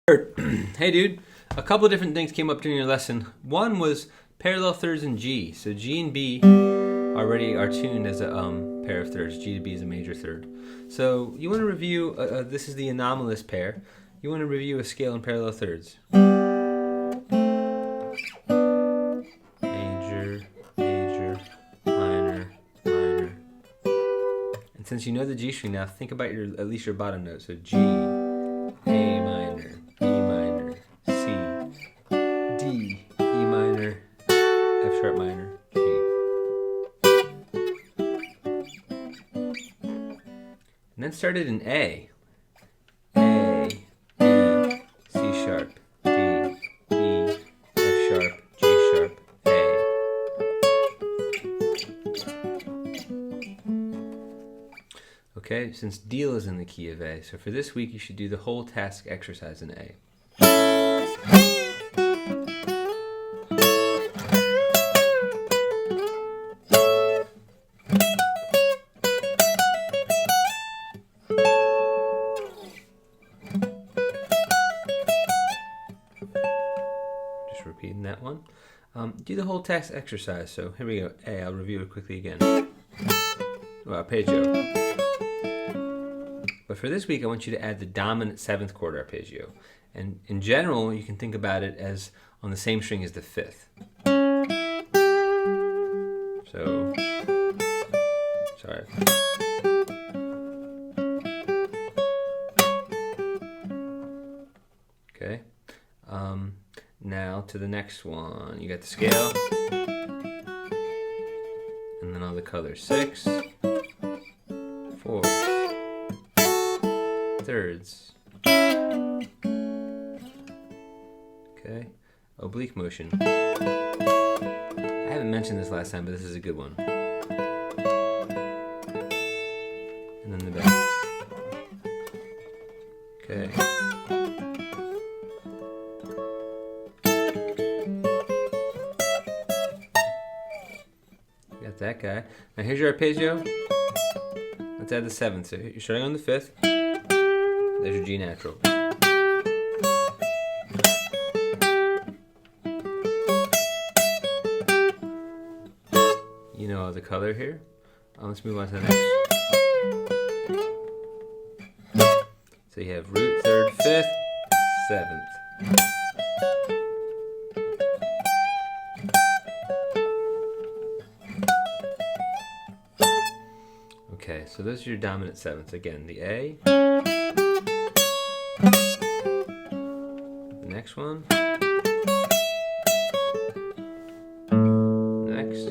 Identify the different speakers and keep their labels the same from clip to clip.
Speaker 1: Hey dude, a couple of different things came up during your lesson. One was parallel thirds in G. So G and B already are tuned as a pair of thirds. G to B is a major third. So you want to review, this is the anomalous pair. You want to review a scale in parallel thirds. Major, major, minor, minor. And since you know the G string now, think about at least your bottom note. So G, A minor, B minor, C, D, E minor, F sharp minor, G. And then started in A. A, B, C sharp, D, E, F sharp, G sharp, A. Okay, since deal is in the key of A, so for this week you should do the whole task exercise in A. Just repeating that one. Do the whole task exercise. So here we go. A, I'll review it quickly again. Arpeggio. But for this week, I want you to add the dominant seventh chord arpeggio. And in general, you can think about it as on the same string as the fifth. So, sorry. Okay. Now to the next one. You got the scale. And then all the colors. 6, 4, thirds. Okay. Oblique motion. I haven't mentioned this last time, but this is a good one. And then the back. Okay. Got that guy. Now here's your arpeggio. Let's add the seventh. So you're starting on the fifth. There's your G natural. You know the color here. Let's move on to the next. So you have root, third, fifth, seventh. Okay, so those are your dominant sevenths. Again, the A. The next one. Next.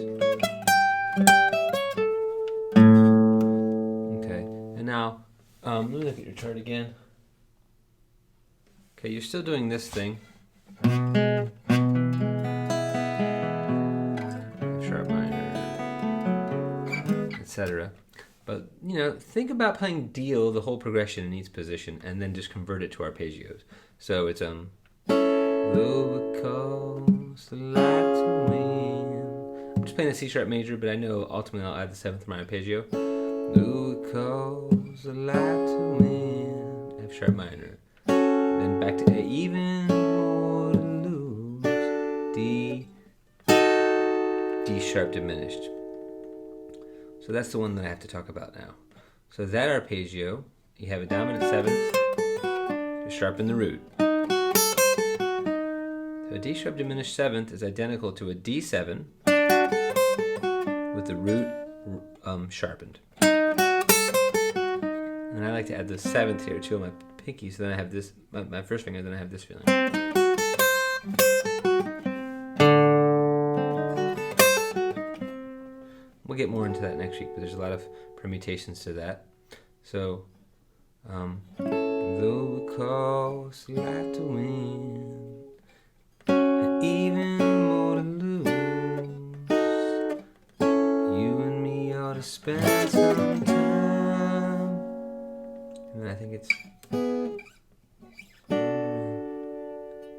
Speaker 1: Okay, and now, let me look at your chart again. Okay, you're still doing this thing. Sharp minor, etc. But, you know, think about playing deal, the whole progression in each position, and then just convert it to arpeggios. So it's, Though it costs a lot to win. I'm just playing the C sharp major, but I know ultimately I'll add the seventh to my arpeggio. Though it costs a lot to win. F sharp minor. Then back to A, even more to lose. D, D sharp diminished. So that's the one that I have to talk about now. So that arpeggio, you have a dominant seventh to sharpen the root. So a D sharp diminished seventh is identical to a D7 with the root sharpened. And I like to add the seventh here too on my pinky, so then I have this, my first finger, then I have this feeling. We'll get more into that next week, but there's a lot of permutations to that. So, though it costs a lot to win, and even more to lose, you and me ought to spend some time. And then I think it's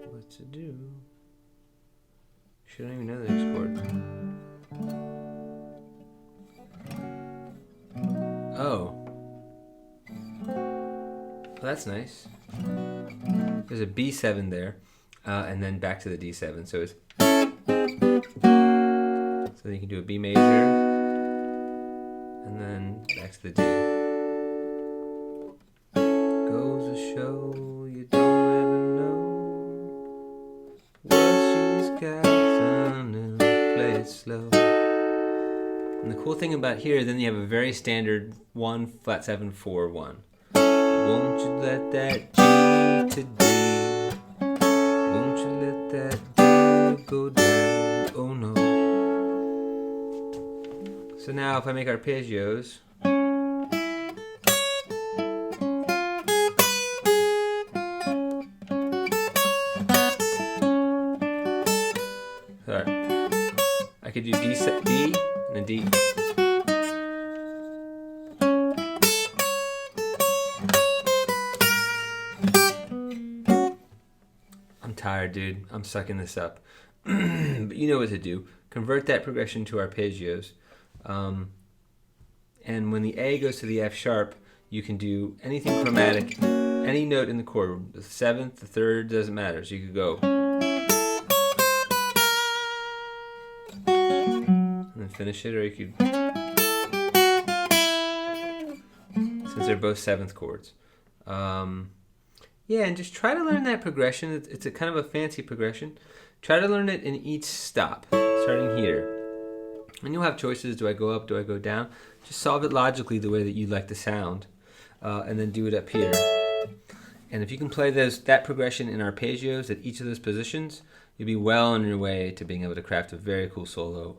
Speaker 1: what to do. Should I even know the next chord? Oh. Well, that's nice. there's a B7 there, and then back to the D7. So it's so you can do a B major, and then back to the D. Goes to show you don't ever know what she's got to play it slow. And the cool thing about here, then you have a very standard 1 flat 7 4 1. Won't you let that G to D? Won't you let that D go down? Oh no. So now if I make arpeggios, sorry, I could do D and then D. I'm tired, dude. I'm sucking this up. But you know what to do. Convert that progression to arpeggios. And when the A goes to the F sharp, you can do anything chromatic, any note in the chord. The 7th, the 3rd, doesn't matter. So you could go. And then finish it, or you could, since they're both 7th chords. Yeah, and just try to learn that progression. It's a kind of a fancy progression. Try to learn it in each stop, starting here. And you'll have choices. Do I go up? Do I go down? Just solve it logically the way that you like the sound, and then do it up here. And if you can play that progression in arpeggios at each of those positions, you'll be well on your way to being able to craft a very cool solo